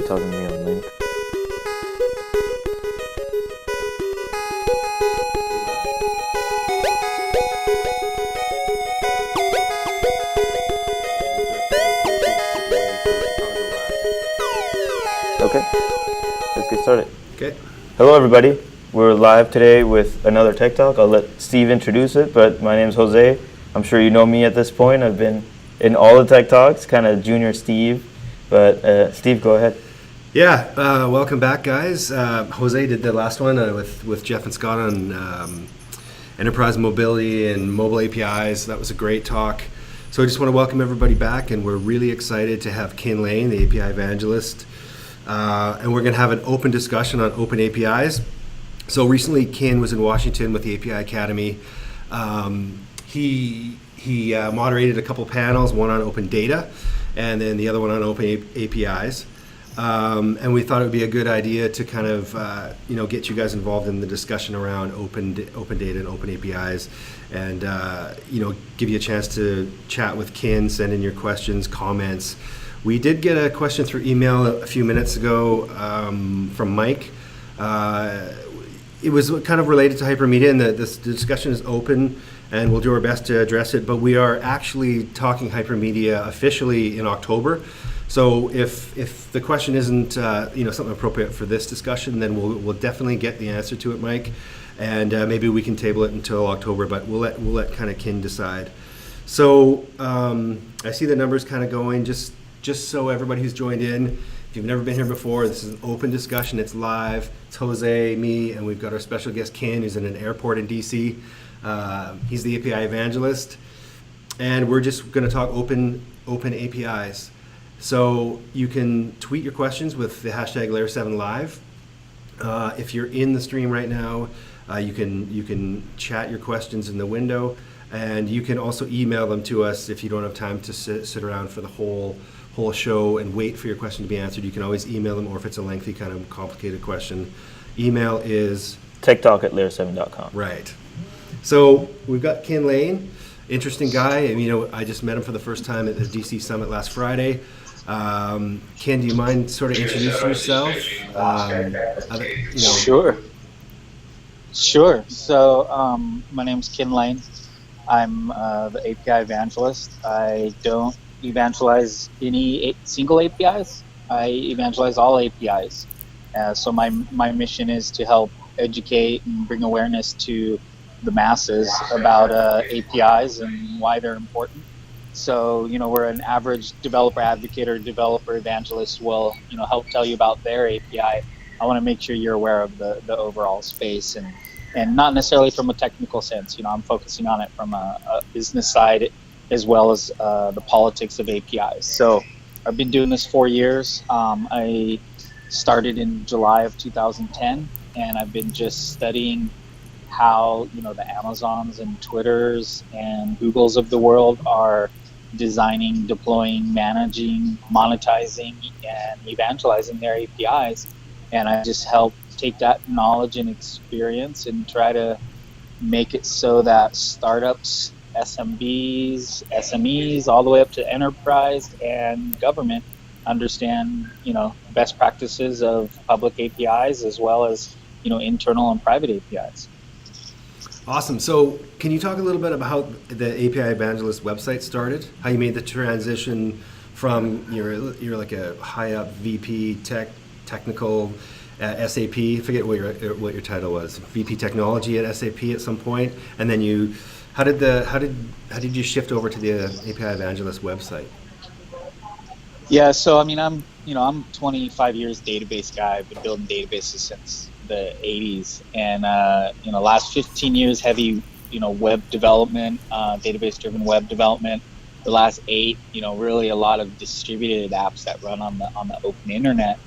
you talking to me on link? Okay, let's get started. Okay. Hello everybody. We're live today with another Tech Talk. I'll let Steve introduce it, but my name's Jose. I'm sure you know me at this point. I've been in all the Tech Talks, kind of junior Steve. But Steve, go ahead. Yeah, welcome back, guys. Jose did the last one with Jeff and Scott on enterprise mobility and mobile APIs. That was a great talk. So I just want to welcome everybody back, and we're really excited to have Ken Lane, the API Evangelist. And we're going to have an open discussion on open APIs. So recently, Ken was in Washington with the API Academy. He moderated a couple panels, one on open data, and then the other one on open APIs. And we thought it would be a good idea to kind of get you guys involved in the discussion around open data and open APIs, and give you a chance to chat with Ken, send in your questions, comments. We did get a question through email a few minutes ago from Mike. It was kind of related to Hypermedia, and the discussion is open, and we'll do our best to address it. But we are actually talking Hypermedia officially in October. So if the question isn't something appropriate for this discussion, then we'll definitely get the answer to it, Mike, and maybe we can table it until October. But we'll let kind of Ken decide. So I see the numbers kind of going. Just so everybody who's joined in, if you've never been here before, this is an open discussion. It's live. It's Jose, me, and we've got our special guest Ken, who's in an airport in DC. He's the API Evangelist, and we're just going to talk open APIs. So you can tweet your questions with the hashtag Layer7Live. If you're in the stream right now, you can chat your questions in the window, and you can also email them to us if you don't have time to sit around for the whole show and wait for your question to be answered. You can always email them, or if it's a lengthy kind of complicated question, email is techtalk@layer7.com. Right. So we've got Ken Lane, interesting guy. I just met him for the first time at the DC Summit last Friday. Ken, do you mind sort of introducing yourself? Sure. So my name's Ken Lane. I'm the API Evangelist. I don't evangelize any single APIs. I evangelize all APIs. So my mission is to help educate and bring awareness to the masses about APIs and why they're important. So, we're an average developer advocate or developer evangelist will, help tell you about their API. I want to make sure you're aware of the overall space and not necessarily from a technical sense. I'm focusing on it from a business side as well as the politics of APIs. So I've been doing this 4 years. I started in July of 2010, and I've been just studying how, the Amazons and Twitters and Googles of the world are designing, deploying, managing, monetizing, and evangelizing their APIs. And I just help take that knowledge and experience and try to make it so that startups, SMBs, SMEs, all the way up to enterprise and government understand, best practices of public APIs as well as, internal and private APIs. Awesome. So can you talk a little bit about how the API Evangelist website started? How you made the transition from you're like a high up VP technical at SAP. I forget what your title was. VP technology at SAP at some point, and then how did you shift over to the API Evangelist website? Yeah. So I'm 25 years database guy. I've been building databases since the 80s, and last 15 years heavy web development, database driven web development. The last 8 really a lot of distributed apps that run on the open internet,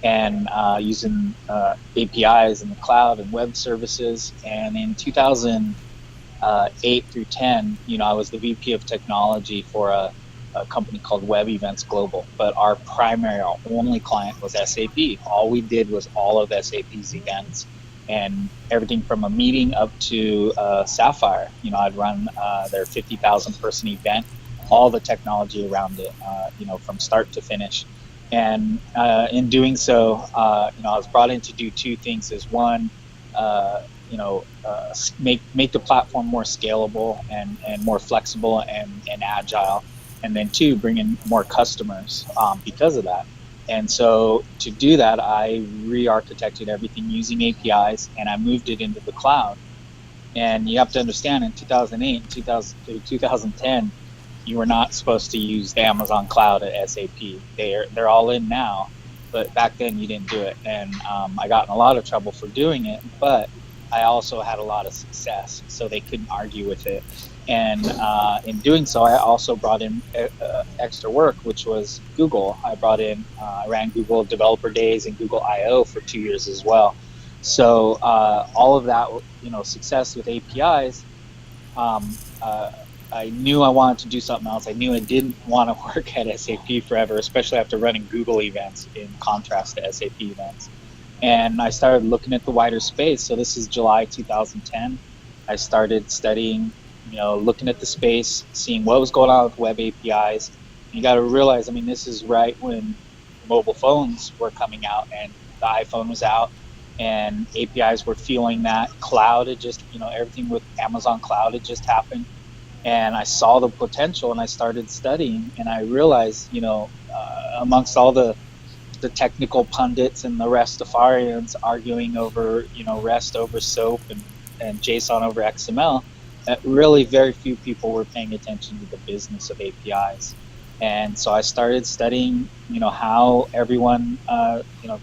and using APIs in the cloud and web services. And in 2008 through 10, I was the VP of technology for a company called Web Events Global, but our only client was SAP. All we did was all of SAP's events, and everything from a meeting up to Sapphire. I'd run their 50,000 person event, all the technology around it, from start to finish. And in doing so, I was brought in to do two things. Is one, make the platform more scalable and more flexible and agile, and then two, bring in more customers because of that. And so to do that, I re-architected everything using APIs, and I moved it into the cloud. And you have to understand, in 2008 and 2010, you were not supposed to use the Amazon cloud at SAP. They're all in now, but back then you didn't do it. And I got in a lot of trouble for doing it, but I also had a lot of success, so they couldn't argue with it. And in doing so, I also brought in extra work, which was Google. I ran Google Developer Days and Google I/O for 2 years as well. So all of that, success with APIs, um, uh, I knew I wanted to do something else. I knew I didn't want to work at SAP forever, especially after running Google events in contrast to SAP events. And I started looking at the wider space. So this is July 2010. I started studying, looking at the space, seeing what was going on with web APIs. You got to realize, this is right when mobile phones were coming out and the iPhone was out, and APIs were feeling that. Cloud had just, everything with Amazon Cloud had just happened. And I saw the potential and I started studying, and I realized, amongst all the technical pundits and the Rastafarians arguing over, REST over SOAP and JSON over XML, that really very few people were paying attention to the business of APIs. And so I started studying, how everyone,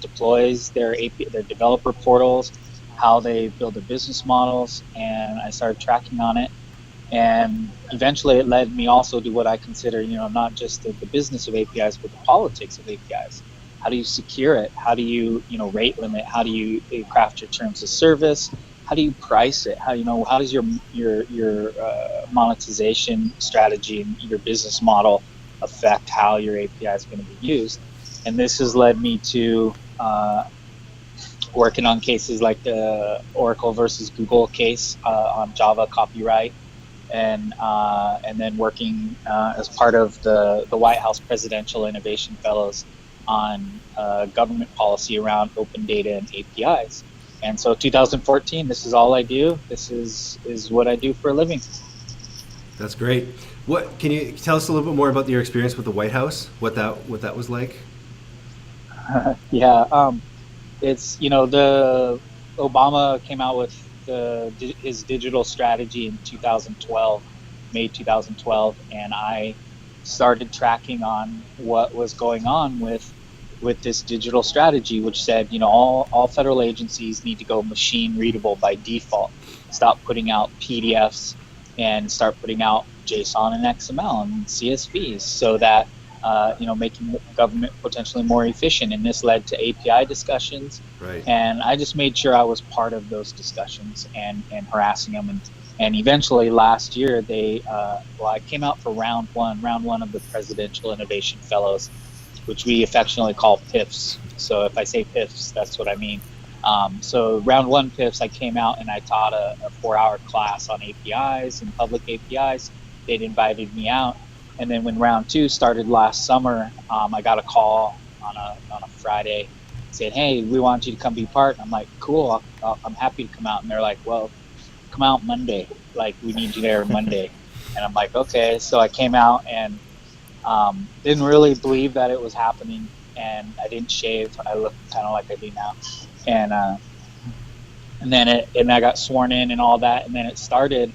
deploys their developer portals, how they build their business models, and I started tracking on it. And eventually it led me also to what I consider, not just the business of APIs, but the politics of APIs. How do you secure it? How do you, rate limit? How do you craft your terms of service? How do you price it? How does your monetization strategy and your business model affect how your API is going to be used? And this has led me to working on cases like the Oracle versus Google case on Java copyright, and then working as part of the White House Presidential Innovation Fellows on government policy around open data and APIs. And so 2014, this is all I do. This is what I do for a living. That's great. What can you tell us a little bit more about your experience with the White House? What that was like? Yeah, it's the Obama came out with his digital strategy in 2012, May 2012, and I started tracking on what was going on with this digital strategy, which said, all federal agencies need to go machine readable by default. Stop putting out PDFs and start putting out JSON and XML and CSVs, so that making government potentially more efficient. And this led to API discussions. Right. And I just made sure I was part of those discussions and harassing them. And eventually last year, I came out for round one of the Presidential Innovation Fellows, which we affectionately call PIFs. So if I say PIFs, that's what I mean. So round one PIFs, I came out and I taught a 4-hour class on APIs and public APIs. They'd invited me out. And then when round two started last summer, I got a call on a Friday saying, "Hey, we want you to come be part." And I'm like, "Cool, I'm happy to come out." And they're like, "Well, come out Monday. Like, we need you there Monday." And I'm like, "Okay." So I came out and didn't really believe that it was happening. And I didn't shave. I looked kind of like I do now. And then I got sworn in and all that. And then it started.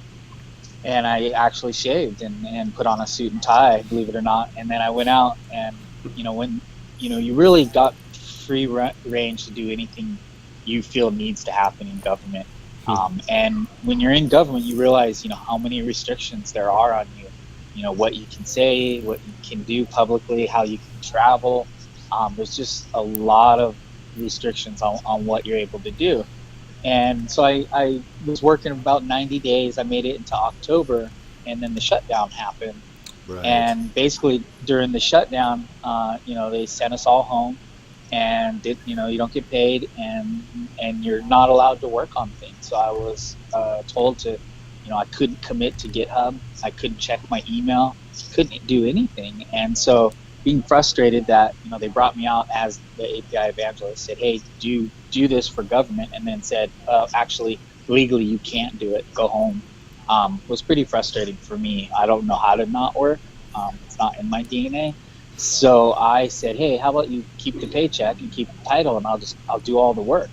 And I actually shaved and put on a suit and tie, believe it or not. And then I went out and, when, you really got free range to do anything you feel needs to happen in government. And when you're in government, you realize, how many restrictions there are on you, what you can say, what you can do publicly, how you can travel. There's just a lot of restrictions on what you're able to do. And so I was working about 90 days. I made it into October, and then the shutdown happened. Right. And basically during the shutdown, they sent us all home, and you don't get paid, and you're not allowed to work on things. So I was told to, I couldn't commit to GitHub. I couldn't check my email. Couldn't do anything. And so being frustrated that they brought me out as the API evangelist, said, "Hey, do this for government," and then said, "Actually, legally, you can't do it. Go home." Was pretty frustrating for me. I don't know how to not work. It's not in my DNA. So I said, "Hey, how about you keep the paycheck and keep the title, and I'll do all the work."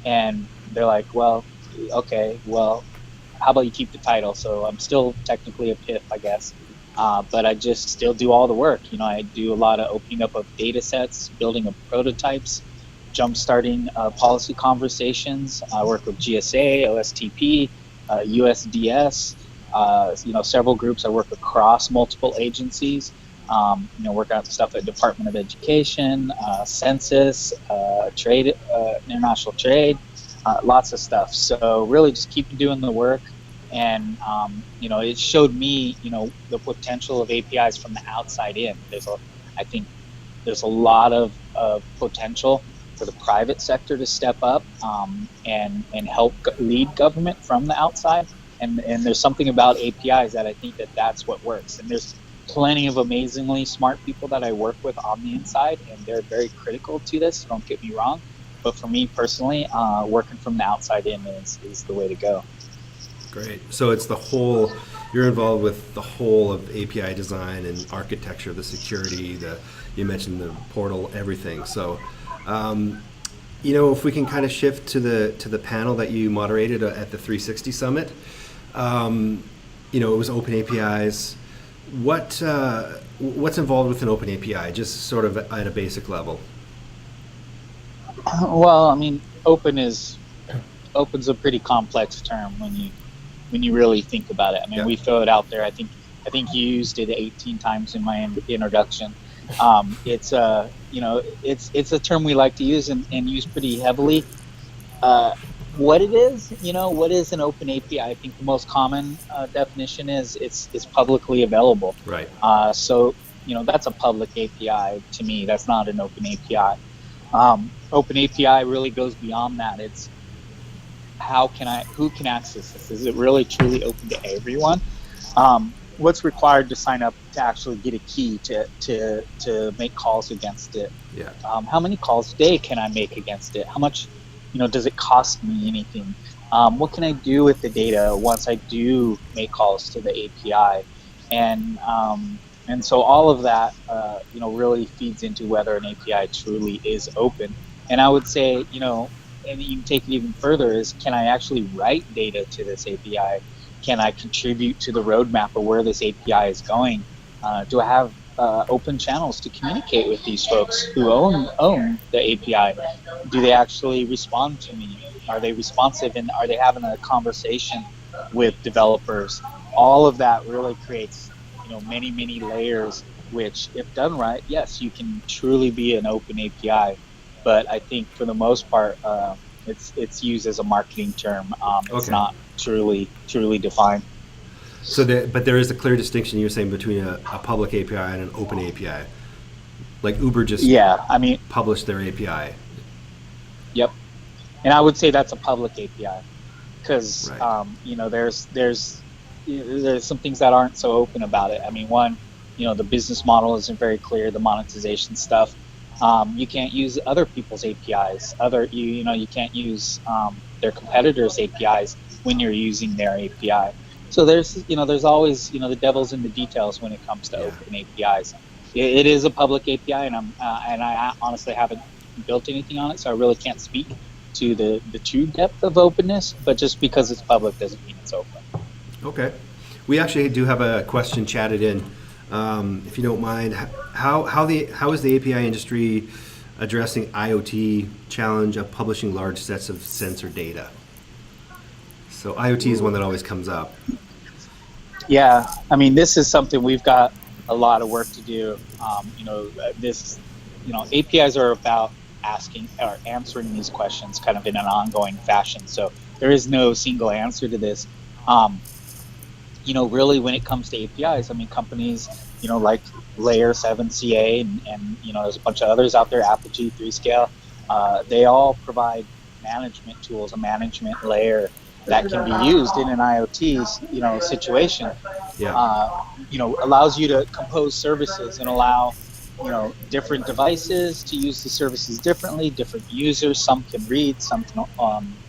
And they're like, "Well, okay, well, how about you keep the title?" So I'm still technically a PIF, I guess, but I just still do all the work. I do a lot of opening up of data sets, building of prototypes, jump starting policy conversations. I work with GSA, OSTP, USDS, several groups. I work across multiple agencies. Work out stuff at Department of Education, Census, trade, international trade, lots of stuff. So really just keep doing the work. And, it showed me, the potential of APIs from the outside in. I think there's a lot of potential for the private sector to step up and help lead government from the outside. And there's something about APIs that I think that's what works. And there's plenty of amazingly smart people that I work with on the inside, and they're very critical to this. Don't get me wrong. But for me personally, working from the outside in is the way to go. Great. So it's you're involved with the whole of API design and architecture, the security, you mentioned the portal, everything. So, if we can kind of shift to the panel that you moderated at the 360 Summit, it was open APIs. What's involved with an open API, just sort of at a basic level? Well, I mean, open's a pretty complex term when you really think about it. I mean, We throw it out there. I think you used it 18 times in my introduction. It's a term we like to use and use pretty heavily. What it is, what is an open API? I think the most common definition is it's publicly available. Right. So that's a public API to me. That's not an open API. Open API really goes beyond that. It's who can access this? Is it really truly open to everyone? What's required to sign up to actually get a key to make calls against it? Yeah. How many calls a day can I make against it? How much, does it cost me anything? What can I do with the data once I do make calls to the API? And so all of that, really feeds into whether an API truly is open. And I would say, and you can take it even further, is can I actually write data to this API? Can I contribute to the roadmap of where this API is going? Do I have open channels to communicate with these folks who own the API? Do they actually respond to me? Are they responsive, and are they having a conversation with developers? All of that really creates many layers, which if done right, yes, you can truly be an open API. But I think for the most part, it's used as a marketing term. It's not truly defined. So, but there is a clear distinction you're saying between a public API and an open API. Like Uber just published their API. Yep, and I would say that's a public API because right. there's some things that aren't so open about it. I mean, one, the business model isn't very clear. The monetization stuff. You can't use other people's APIs. You can't use their competitors' APIs when you're using their API. So there's always the devil's in the details when it comes to open APIs. It is a public API, and I honestly haven't built anything on it, so I really can't speak to the true depth of openness. But just because it's public doesn't mean it's open. Okay, we actually do have a question chatted in. If you don't mind, how is the API industry addressing IoT challenge of publishing large sets of sensor data? So IoT is one that always comes up. Yeah, I mean, this is something we've got a lot of work to do. APIs are about asking or answering these questions kind of in an ongoing fashion. So there is no single answer to this. Really when it comes to APIs, I mean, companies, like Layer 7 CA and there's a bunch of others out there, Apogee, 3Scale, they all provide management tools, a management layer that can be used in an IoT, situation. Yeah. Allows you to compose services and allow, different devices to use the services differently, different users. Some can read, some can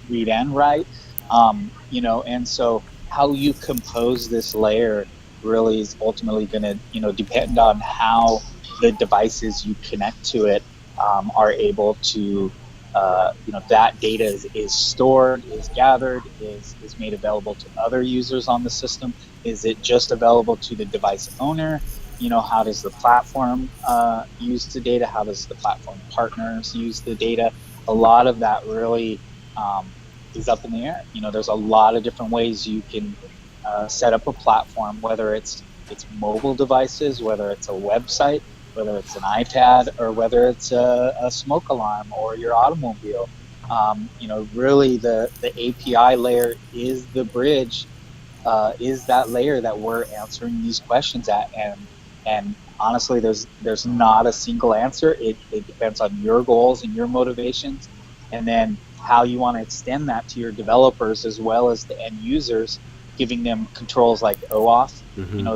read and write. And so how you compose this layer really is ultimately going to, depend on how the devices you connect to it are able to, that data is stored, is gathered, is made available to other users on the system. Is it just available to the device owner? How does the platform use the data? How does the platform partners use the data? A lot of that really is up in the air. There's a lot of different ways you can set up a platform, whether it's mobile devices, whether it's a website, whether it's an iPad, or whether it's a smoke alarm or your automobile. Really the API layer is the bridge, is that layer that we're answering these questions at. And honestly, there's not a single answer. It depends on your goals and your motivations, and then how you want to extend that to your developers as well as the end users, giving them controls like OAuth,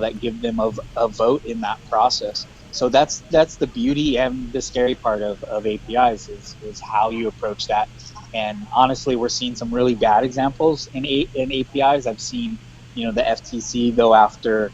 that give them a vote in that process. So that's the beauty and the scary part of APIs is how you approach that. And honestly, we're seeing some really bad examples in APIs. I've seen, the FTC go after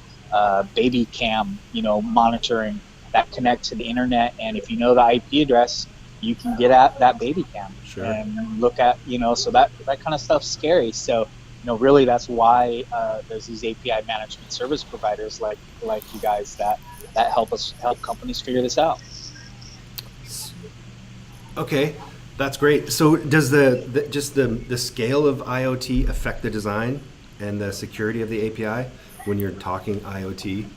baby cam, monitoring that connect to the internet. And if you know the IP address, you can get at that baby cam. Sure. And look at, so that kind of stuff's scary. So, really that's why there's these API management service providers like you guys that help companies figure this out. Okay, that's great. So does the scale of IoT affect the design and the security of the API when you're talking IoT?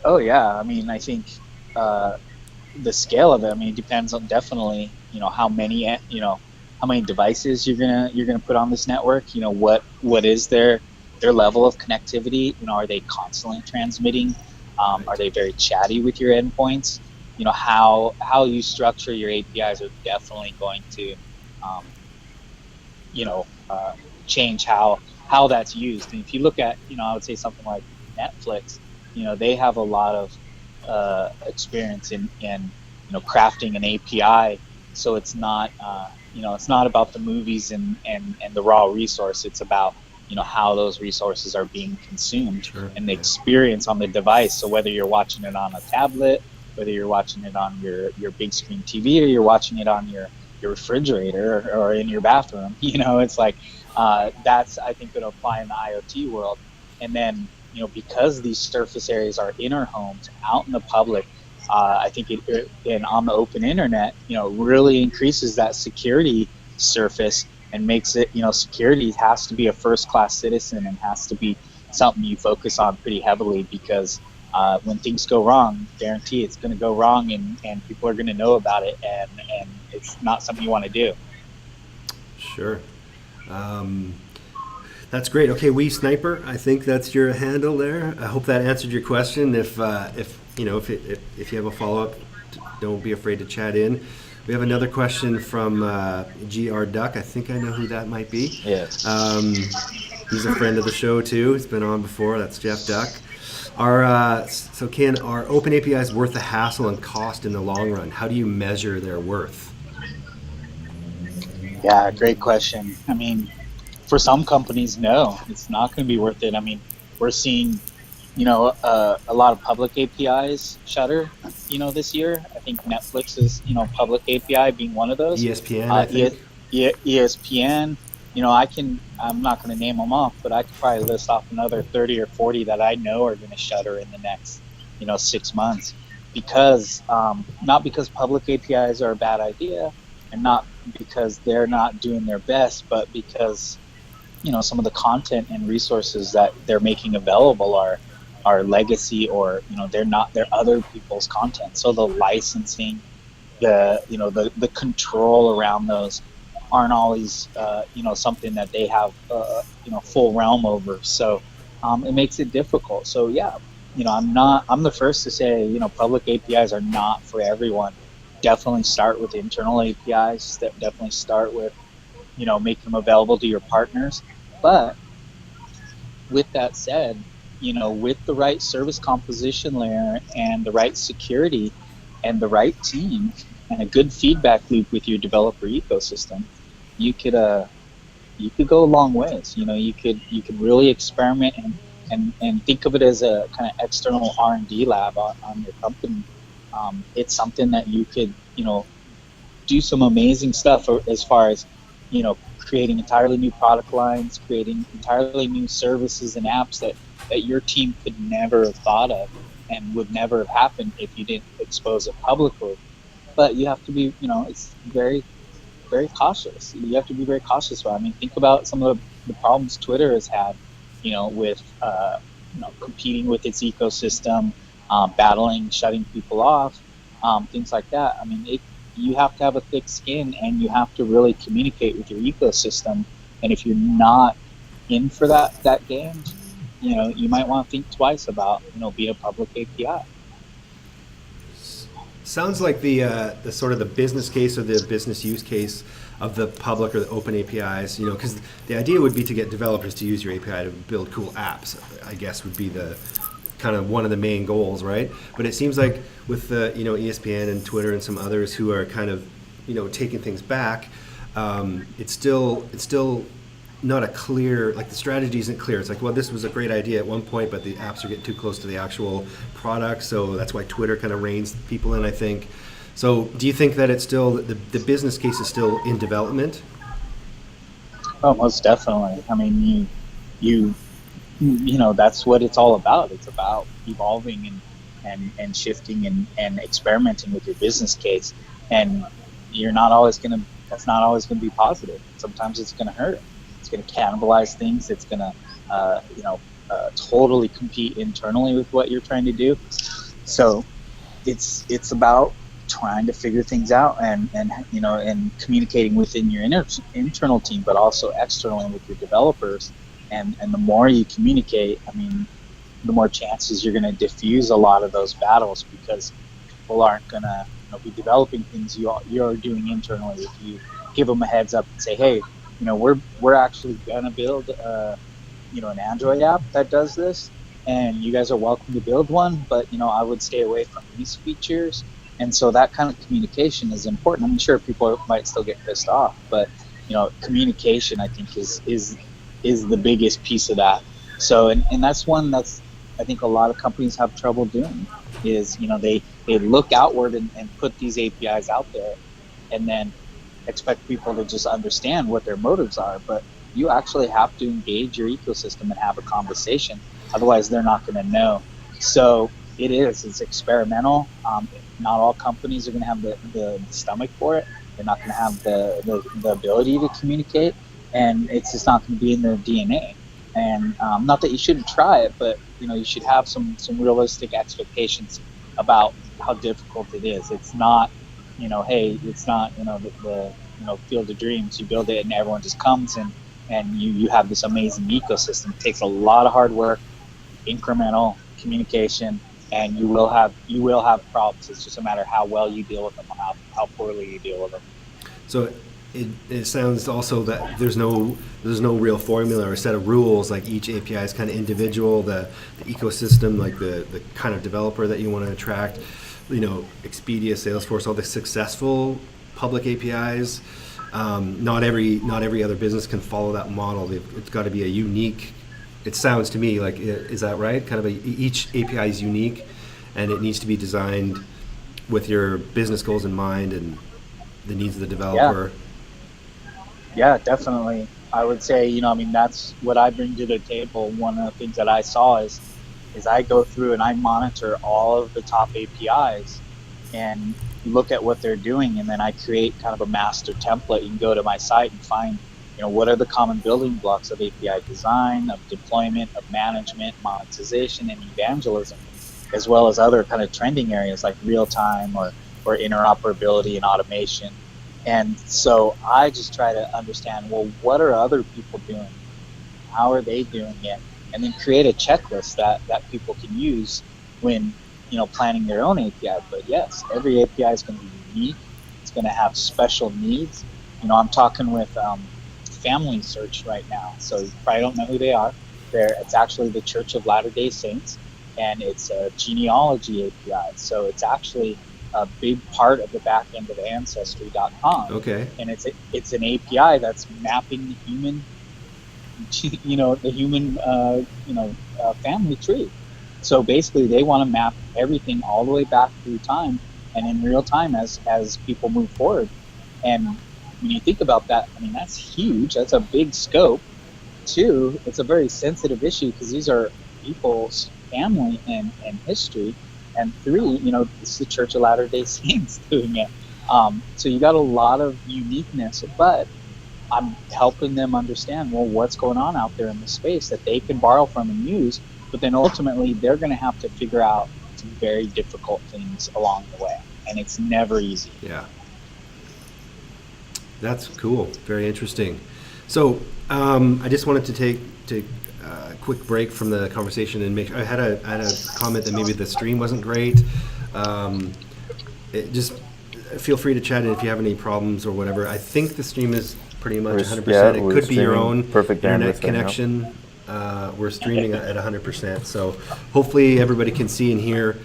Oh yeah, I think the scale of it, it depends on definitely, how many devices you're gonna put on this network. What is their level of connectivity? Are they constantly transmitting? Right. Are they very chatty with your endpoints? How you structure your APIs are definitely going to change how that's used. And if you look at, I would say something like Netflix, they have a lot of experience in crafting an API. So it's not it's not about the movies and the raw resource. It's about how those resources are being consumed. Sure. And the experience on the device. So whether you're watching it on a tablet, whether you're watching it on your big screen TV, or you're watching it on your refrigerator or in your bathroom, it's like that's, I think, going to apply in the IoT world. And then because these surface areas are in our homes, out in the public, I think and on the open internet, really increases that security surface and makes it, security has to be a first-class citizen and has to be something you focus on pretty heavily, because when things go wrong, guarantee it's going to go wrong, and people are going to know about it, and it's not something you want to do. Sure. That's great. Okay, We Sniper, I think that's your handle there. I hope that answered your question. If you have a follow-up, don't be afraid to chat in. We have another question from GR Duck. I think I know who that might be. Yes. He's a friend of the show too. He's been on before. That's Jeff Duck. So Ken, are open APIs worth the hassle and cost in the long run? How do you measure their worth? Yeah, great question. For some companies, no, it's not going to be worth it. We're seeing, a lot of public APIs shutter, this year. I think Netflix is, public API being one of those. ESPN, I think. ESPN. I'm not going to name them off, but I could probably list off another 30 or 40 that I know are going to shutter in the next, 6 months, because not because public APIs are a bad idea, and not because they're not doing their best, but because some of the content and resources that they're making available are legacy, or they're other people's content. So the licensing, the control around those aren't always something that they have full realm over. So it makes it difficult. So yeah, I'm the first to say public APIs are not for everyone. Definitely start with internal APIs. Definitely start with making them available to your partners. But with that said, with the right service composition layer and the right security and the right team and a good feedback loop with your developer ecosystem, you could go a long ways. You could really experiment and think of it as a kind of external R&D lab on your company. It's something that you could do some amazing stuff as far as creating entirely new product lines, creating entirely new services and apps that your team could never have thought of and would never have happened if you didn't expose it publicly. But you have to be, it's very, very cautious. You have to be very cautious about it. I mean, think about some of the problems Twitter has had, with competing with its ecosystem, battling, shutting people off, things like that. I mean, you have to have a thick skin, and you have to really communicate with your ecosystem. And if you're not in for that game, you might want to think twice about being a public API. Sounds like the sort of the business case or the business use case of the public or the open APIs, because the idea would be to get developers to use your API to build cool apps, I guess would be the kind of one of the main goals, right? But it seems like with the ESPN and Twitter and some others who are kind of taking things back, it's still not a clear, like the strategy isn't clear. It's like, well, this was a great idea at one point, but the apps are getting too close to the actual product, so that's why Twitter kind of reins people in, I think. So do you think that it's still, the business case is still in development? Oh, most definitely. I mean, you that's what it's all about. It's about evolving and shifting and experimenting with your business case. And that's not always gonna be positive. Sometimes it's gonna hurt. It's gonna cannibalize things. It's gonna totally compete internally with what you're trying to do. So it's about trying to figure things out and communicating within your internal team, but also externally with your developers. And the more you communicate, I mean, the more chances you're going to diffuse a lot of those battles, because people aren't going to be developing things you're doing internally. If you give them a heads up and say, hey, we're actually going to build an Android app that does this, and you guys are welcome to build one, but I would stay away from these features. And so that kind of communication is important. I'm sure people might still get pissed off, but communication, I think, is the biggest piece of that. So and that's one that's, I think, a lot of companies have trouble doing, is they look outward and put these APIs out there and then expect people to just understand what their motives are. But you actually have to engage your ecosystem and have a conversation, otherwise they're not going to know. So it's experimental. Not all companies are going to have the stomach for it. They're not going to have the ability to communicate, and it's just not going to be in their DNA. And not that you shouldn't try it, but you should have some realistic expectations about how difficult it is. It's not, hey, it's not the field of dreams. You build it and everyone just comes and you have this amazing ecosystem. It takes a lot of hard work, incremental communication, and you will have problems. It's just a matter of how well you deal with them, or how poorly you deal with them. So it sounds also that there's no real formula or set of rules. Like each API is kind of individual. The ecosystem, like the kind of developer that you want to attract. Expedia, Salesforce, all the successful public APIs. Not every other business can follow that model. It's got to be a unique. It sounds to me like, is that right? Kind of each API is unique, and it needs to be designed with your business goals in mind and the needs of the developer. Yeah, definitely. I would say, that's what I bring to the table. One of the things that I saw is I go through and I monitor all of the top APIs and look at what they're doing, and then I create kind of a master template. You can go to my site and find what are the common building blocks of API design, of deployment, of management, monetization, and evangelism, as well as other kind of trending areas like real time or interoperability and automation. And so I just try to understand, well, what are other people doing? How are they doing it? And then create a checklist that people can use when planning their own API. But yes, every API is going to be unique. It's going to have special needs. I'm talking with Family Search right now, so you probably don't know who they are, It's actually the Church of Latter-day Saints, and it's a genealogy API. So it's actually a big part of the back end of Ancestry.com. Okay. And it's an API that's mapping the human, family tree. So basically, they want to map everything all the way back through time and in real time as people move forward. And when you think about that, I mean, that's huge. That's a big scope. Two, it's a very sensitive issue because these are people's family and history. And three, it's the Church of Latter-day Saints doing it. So you got a lot of uniqueness, but I'm helping them understand, well, what's going on out there in the space that they can borrow from and use, but then ultimately they're going to have to figure out some very difficult things along the way. And it's never easy. Yeah. That's cool. Very interesting. So I just wanted to take a quick break from the conversation and make sure I had a comment that maybe the stream wasn't great. Just feel free to chat in if you have any problems or whatever. I think the stream is pretty much 100%. It could be your own perfect internet connection. We're streaming at 100%. So hopefully everybody can see and hear.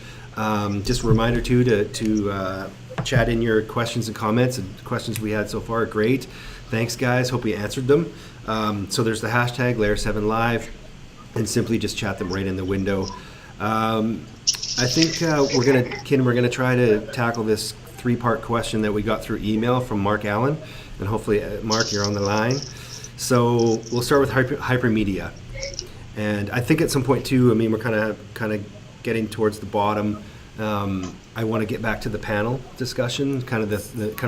Just a reminder too to chat in your questions and comments. And questions we had so far are great. Thanks, guys. Hope we answered them. So there's the hashtag Layer7Live, and simply just chat them right in the window. I think we're gonna try to tackle this 3-part question that we got through email from Mark Allen, and hopefully, Mark, you're on the line. So we'll start with Hypermedia, and I think at some point too. I mean, we're kind of getting towards the bottom. I want to get back to the panel discussion, kind of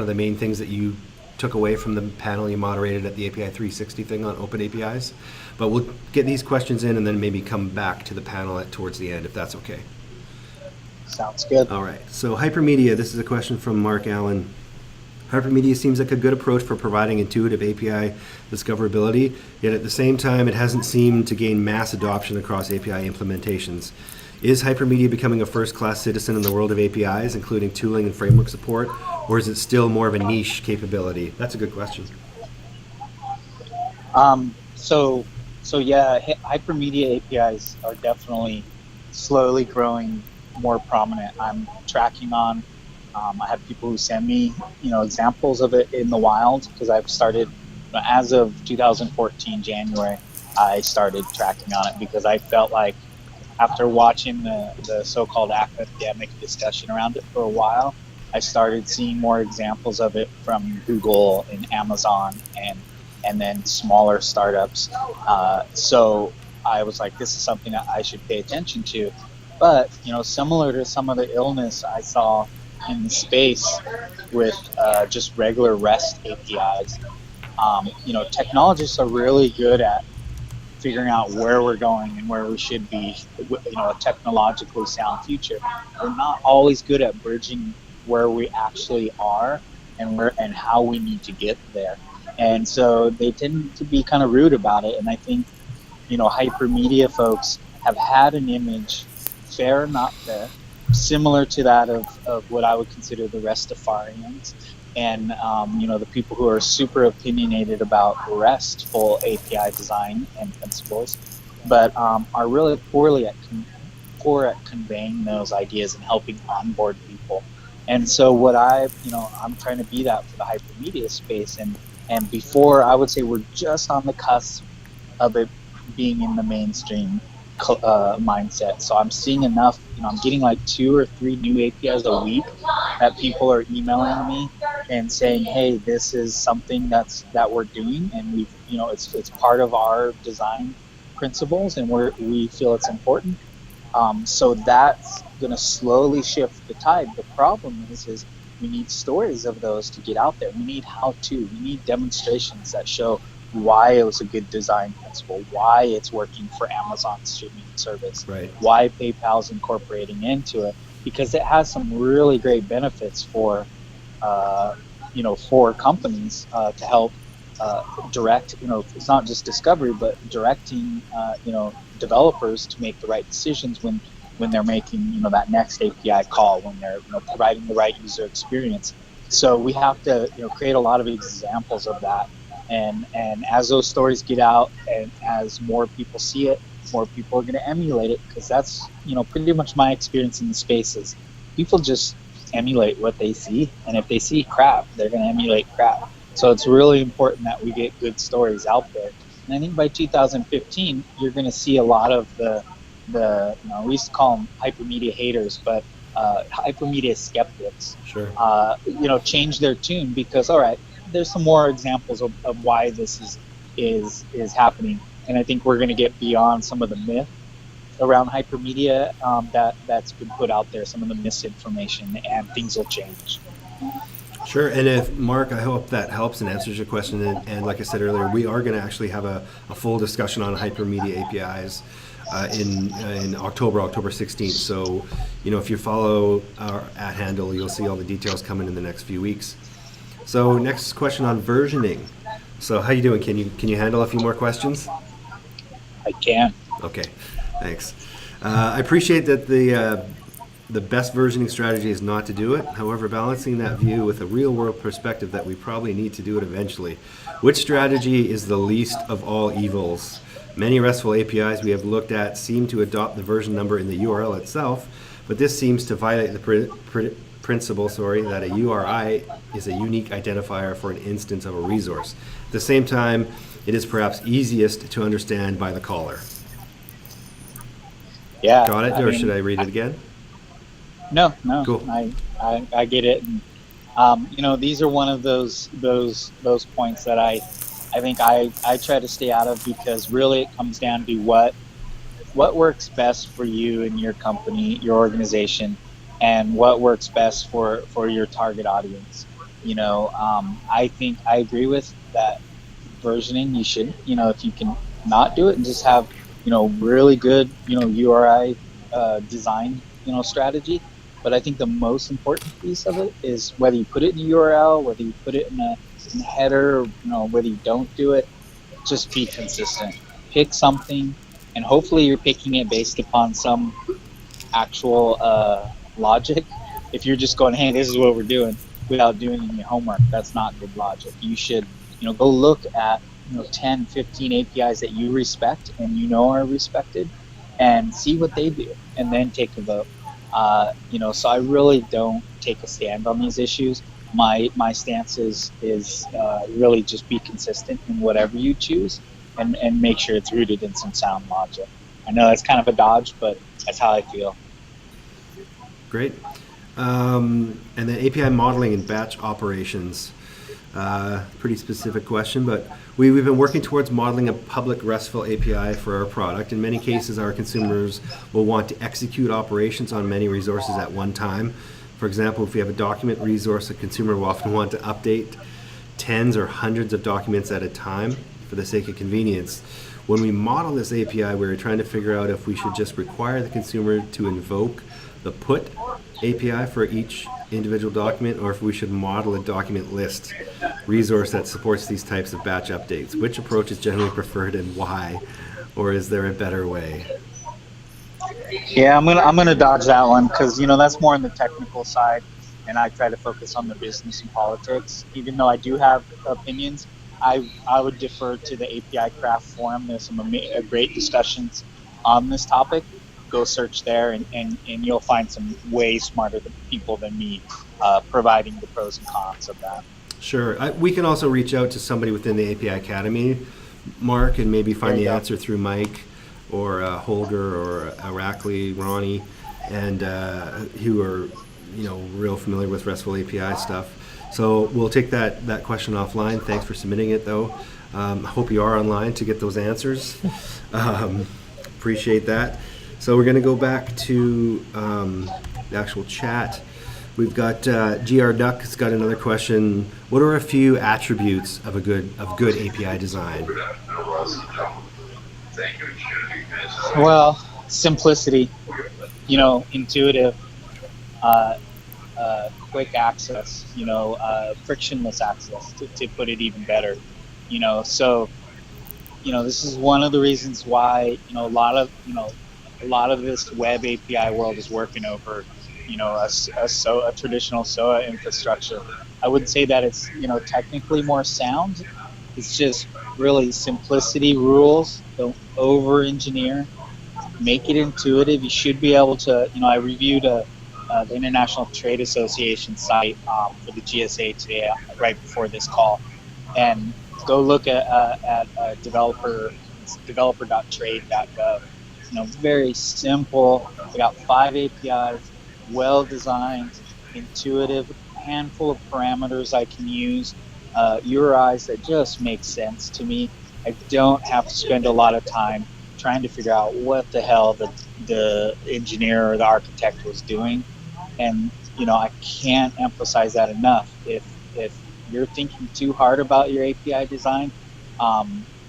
the main things that you took away from the panel you moderated at the API 360 thing on open APIs. But we'll get these questions in and then maybe come back to the panel towards the end, if that's okay. Sounds good. All right. So Hypermedia, this is a question from Mark Allen. Hypermedia seems like a good approach for providing intuitive API discoverability, yet at the same time, it hasn't seemed to gain mass adoption across API implementations. Is Hypermedia becoming a first-class citizen in the world of APIs, including tooling and framework support, or is it still more of a niche capability? That's a good question. So yeah, Hypermedia APIs are definitely slowly growing more prominent. I'm tracking on. I have people who send me, examples of it in the wild, because I've started, as of 2014 January, I started tracking on it because I felt like after watching the so-called academic discussion around it for a while, I started seeing more examples of it from Google and Amazon and then smaller startups. So I was like, this is something that I should pay attention to. But, similar to some of the illness I saw in the space with just regular REST APIs, technologists are really good at figuring out where we're going and where we should be, a technologically sound future. We're not always good at bridging where we actually are and how we need to get there. And so they tend to be kind of rude about it. And I think, Hypermedia folks have had an image, fair or not fair, similar to that of what I would consider the Restafarians. And, the people who are super opinionated about RESTful API design and principles, but are really poor at conveying those ideas and helping onboard people. And so what I'm trying to be that for the Hypermedia space. And before, I would say we're just on the cusp of it being in the mainstream mindset. So I'm seeing enough, I'm getting like 2 or 3 new APIs a week that people are emailing me and saying, hey, this is something that we're doing, and it's part of our design principles, and we feel it's important. So that's going to slowly shift the tide. The problem is we need stories of those to get out there. We need how-to. We need demonstrations that show why it was a good design principle, why it's working for Amazon's streaming service, right, why PayPal's incorporating into it, because it has some really great benefits for companies to help direct, it's not just discovery, but directing, developers to make the right decisions when they're making, that next API call, when they're, providing the right user experience. So we have to, create a lot of examples of that. And as those stories get out and as more people see it, more people are going to emulate it, because that's, pretty much my experience in the space is people just emulate what they see, and if they see crap, they're going to emulate crap. So it's really important that we get good stories out there. And I think by 2015, you're going to see a lot of the we used to call them hypermedia haters, but hypermedia skeptics, Sure. Change their tune, because all right, there's some more examples of why this is happening, and I think we're going to get beyond some of the myth around hypermedia that's been put out there, some of the misinformation, and things will change. Sure, and if Mark, I hope that helps and answers your question. And like I said earlier, we are going to actually have a full discussion on Hypermedia APIs in October 16th. So, if you follow our @handle, you'll see all the details coming in the next few weeks. So, next question on versioning. So, how you doing? Can you handle a few more questions? I can. Okay, thanks. I appreciate that the best versioning strategy is not to do it. However, balancing that view with a real-world perspective that we probably need to do it eventually. Which strategy is the least of all evils? Many RESTful APIs we have looked at seem to adopt the version number in the URL itself, but this seems to violate the principle that a URI is a unique identifier for an instance of a resource. At the same time, it is perhaps easiest to understand by the caller. Yeah. Got it? Or should I read it again? No. Cool. I get it. And, these are one of those points that I think I try to stay out of, because really it comes down to what works best for you and your company, your organization, and what works best for your target audience. I think I agree with that versioning. You should, if you can not do it and just have, really good, URI design, strategy. But I think the most important piece of it is whether you put it in a URL, whether you put it in a header, whether you don't do it, just be consistent. Pick something, and hopefully you're picking it based upon some actual logic. If you're just going, hey, this is what we're doing, without doing any homework, that's not good logic. You should, go look at 10, 15 APIs that you respect and are respected, and see what they do, and then take a vote. So I really don't take a stand on these issues. My stance is really just be consistent in whatever you choose, and make sure it's rooted in some sound logic. I know that's kind of a dodge, but that's how I feel. Great. And then API modeling and batch operations. Pretty specific question, but we've been working towards modeling a public RESTful API for our product. In many cases, our consumers will want to execute operations on many resources at one time. For example, if we have a document resource, a consumer will often want to update tens or hundreds of documents at a time for the sake of convenience. When we model this API, we're trying to figure out if we should just require the consumer to invoke the put API for each individual document, or if we should model a document list resource that supports these types of batch updates. Which approach is generally preferred and why? Or is there a better way? Yeah, I'm gonna dodge that one, because that's more on the technical side, and I try to focus on the business and politics. Even though I do have opinions, I would defer to the API Craft forum. There's some great discussions on this topic. Go search there, and you'll find some way smarter people than me providing the pros and cons of that. Sure. We can also reach out to somebody within the API Academy, Mark, and maybe find the answer through Mike or Holger or Aracely, Ronnie, and who are real familiar with RESTful API stuff. So we'll take that question offline. Thanks for submitting it, though. I hope you are online to get those answers. Appreciate that. So we're going to go back to the actual chat. We've got GR Duck has got another question. What are a few attributes of good API design? Well, simplicity, intuitive, quick access, frictionless access, to put it even better, So, this is one of the reasons why, a lot of this web API world is working over, a traditional SOA infrastructure. I would say that it's, technically more sound. It's just really simplicity rules. Don't over-engineer. make it intuitive. You should be able to, I reviewed the International Trade Association site for the GSA today, right before this call, and go look at developer. It's developer.trade.gov. Very simple. We got 5 APIs, well designed, intuitive, handful of parameters I can use, URIs that just make sense to me. I don't have to spend a lot of time trying to figure out what the hell the engineer or the architect was doing. And I can't emphasize that enough. If you're thinking too hard about your API design,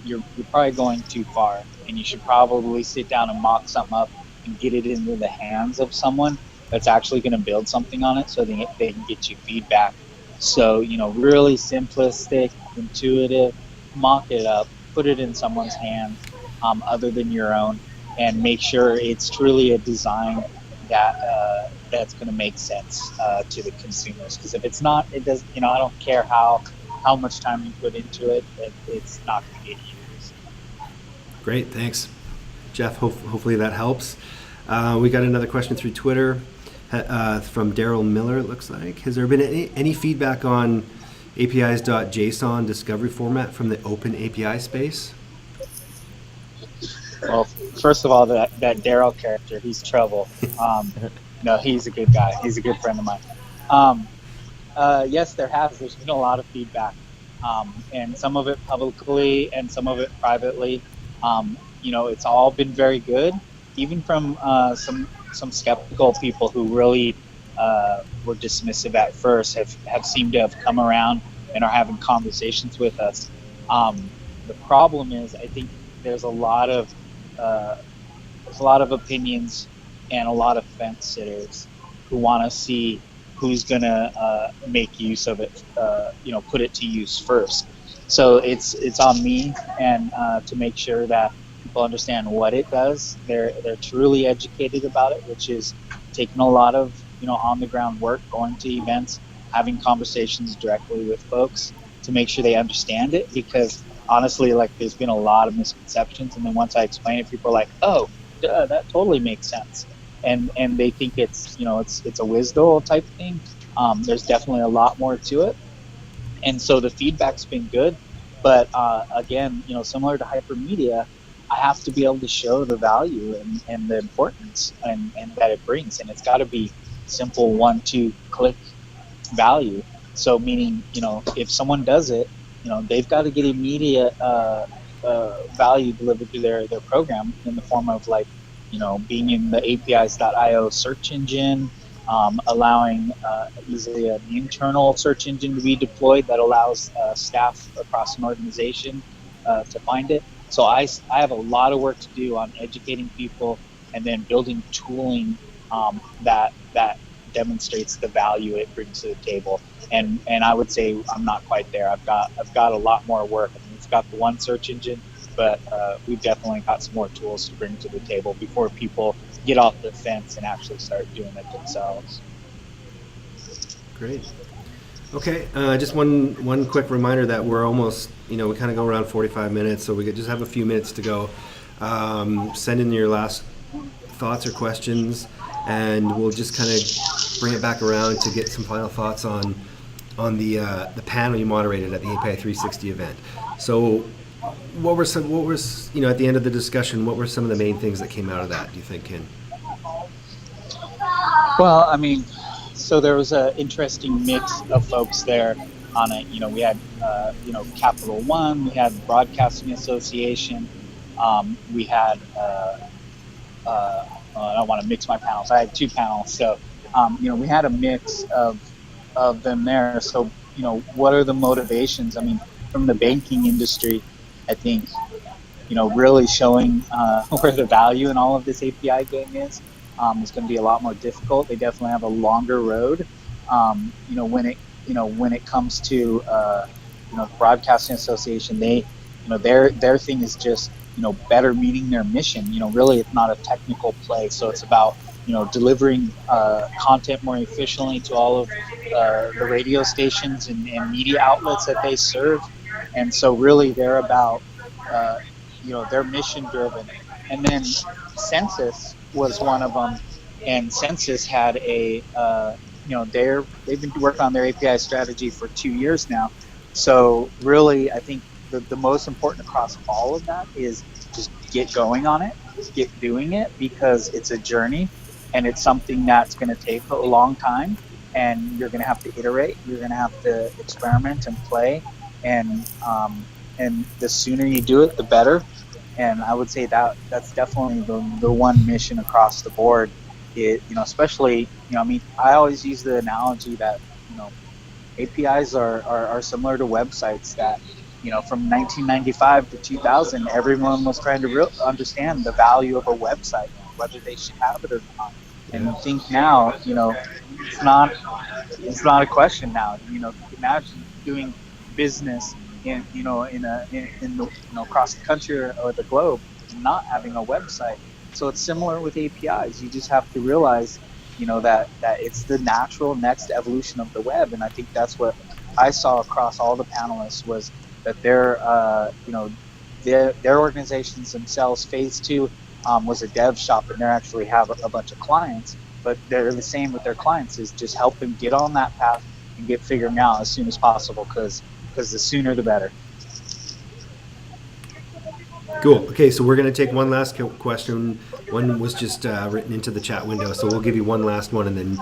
you're probably going too far, and you should probably sit down and mock something up and get it into the hands of someone that's actually going to build something on it, so they can get you feedback. So really simplistic, intuitive, mock it up, put it in someone's hands, other than your own, and make sure it's truly a design that's going to make sense to the consumers. Because if it's not, it does. I don't care how much time you put into it, it's not going to get used. Great, thanks, Jeff. Hopefully that helps. We got another question through Twitter from Daryl Miller. It looks like. Has there been any feedback on APIs.json discovery format from the open API space? Well, first of all, that Daryl character, he's trouble. No, he's a good guy. He's a good friend of mine. Yes, there's been a lot of feedback, and some of it publicly and some of it privately. It's all been very good, even from some skeptical people who really were dismissive at first have seemed to have come around and are having conversations with us. The problem is, I think there's a lot of opinions and a lot of fence sitters who want to see who's going to make use of it, put it to use first. So it's on me and to make sure that people understand what it does. They're truly educated about it, which is taking a lot of on the ground work, going to events, having conversations directly with folks to make sure they understand it. Because honestly, there's been a lot of misconceptions, and then once I explain it, people are like, "Oh, duh, that totally makes sense," and they think it's it's a WSDL type thing. There's definitely a lot more to it, and so the feedback's been good. But again, similar to Hypermedia, I have to be able to show the value and the importance and that it brings, and it's got to be simple 1-2 click value. So meaning, if someone does it, they've got to get immediate value delivered to their program in the form of being in the APIs.io search engine, allowing easily an internal search engine to be deployed that allows staff across an organization to find it. So I have a lot of work to do on educating people and then building tooling that demonstrates the value it brings to the table. And I would say I'm not quite there. I've got a lot more work. We've got the one search engine, but we've definitely got some more tools to bring to the table before people get off the fence and actually start doing it themselves. Great. Okay, just one quick reminder that we're almost, we kind of go around 45 minutes, so we could just have a few minutes to go. Send in your last thoughts or questions, and we'll just kind of bring it back around to get some final thoughts on the panel you moderated at the API 360 event. So, what were at the end of the discussion, what were some of the main things that came out of that, do you think, Ken? Well, I mean, so there was an interesting mix of folks there on it. We had, Capital One, we had Broadcasting Association, we had, I don't want to mix my panels. I had 2 panels. So, we had a mix of them there. So, what are the motivations? I mean, from the banking industry, I think, really showing where the value in all of this API game is going to be a lot more difficult. They definitely have a longer road. When it comes to the Broadcasting Association, they, their thing is just better meeting their mission. Really, it's not a technical play, so it's about delivering content more efficiently to all of the radio stations and media outlets that they serve. And so really they're about they're mission driven. And then Census was one of them, and Census had they've been working on their API strategy for 2 years now. So really, I think the most important across all of that is just get going on it, get doing it, because it's a journey and it's something that's going to take a long time, and you're going to have to iterate, you're going to have to experiment and play, and the sooner you do it, the better. And I would say that that's definitely the one mission across the board. Especially, I mean, I always use the analogy that, APIs are similar to websites that, from 1995 to 2000, everyone was trying to understand the value of a website, whether they should have it or not. And I think now, it's not it's not a question now. Imagine doing business across the country or the globe and not having a website. So it's similar with APIs. You just have to realize, that it's the natural next evolution of the web. And I think that's what I saw across all the panelists, was that their organizations themselves, phase two, was a dev shop, and they actually have a bunch of clients. But they're the same with their clients, is just help them get on that path and get figuring out as soon as possible, because the sooner the better. Cool. Okay, so we're going to take one last question. One was just written into the chat window, so we'll give you one last one and then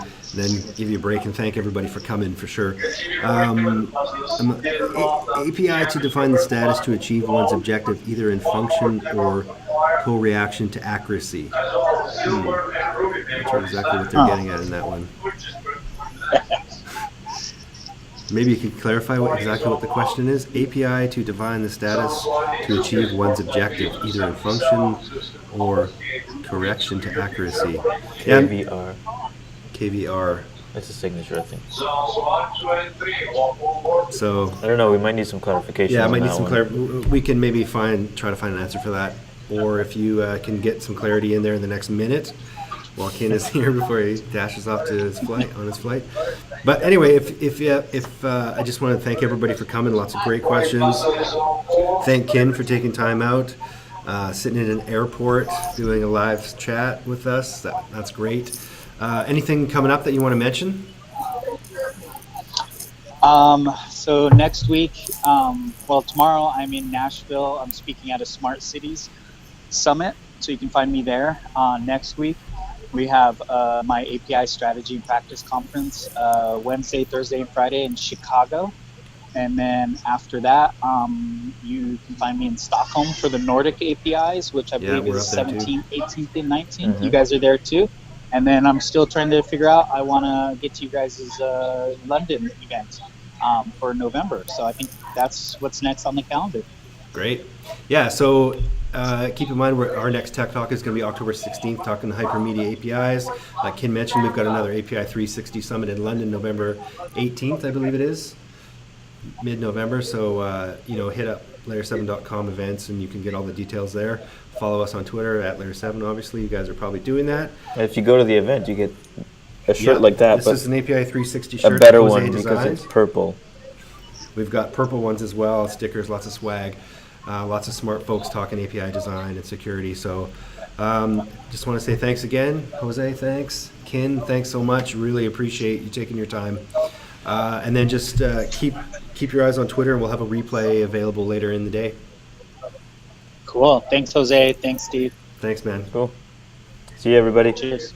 give you a break and thank everybody for coming, for sure. API to define the status to achieve one's objective, either in function or co-reaction to accuracy. Not sure exactly what they're getting at in that one. Maybe you could clarify exactly what the question is. API to define the status to achieve one's objective, either in function or correction to accuracy. KVR. KVR. That's a signature, I think. So I don't know. We might need some clarification. yeah, I on might need that some one. clarity. We can maybe try to find an answer for that, or if you can get some clarity in there in the next minute, while Ken is here before he dashes off to his flight. But anyway, if I just want to thank everybody for coming. Lots of great questions. Thank Ken for taking time out, sitting in an airport, doing a live chat with us. That's great. Anything coming up that you want to mention? So next week, tomorrow I'm in Nashville. I'm speaking at a Smart Cities Summit, so you can find me there. Next week, we have my API Strategy and Practice Conference Wednesday, Thursday, and Friday in Chicago. And then after that, you can find me in Stockholm for the Nordic APIs, which I believe is 17th, 18th, and 19th. Mm-hmm. You guys are there too. And then I'm still trying to figure out, I want to get to you guys' London event for November. So I think that's what's next on the calendar. Great. Yeah, so keep in mind our next Tech Talk is going to be October 16th, talking Hypermedia APIs. Like Ken mentioned, we've got another API 360 Summit in London, November 18th, I believe it is, mid-November. So, hit up layer7.com events and you can get all the details there. Follow us on Twitter at layer7, obviously. You guys are probably doing that. If you go to the event, you get a shirt like that. This but is an API 360 shirt. A better one because it's purple. We've got purple ones as well, stickers, lots of swag. Lots of smart folks talking API design and security. So just want to say thanks again. Jose, thanks. Ken, thanks so much. Really appreciate you taking your time. And then just keep your eyes on Twitter, and we'll have a replay available later in the day. Cool. Thanks, Jose. Thanks, Steve. Thanks, man. Cool. See you, everybody. Cheers.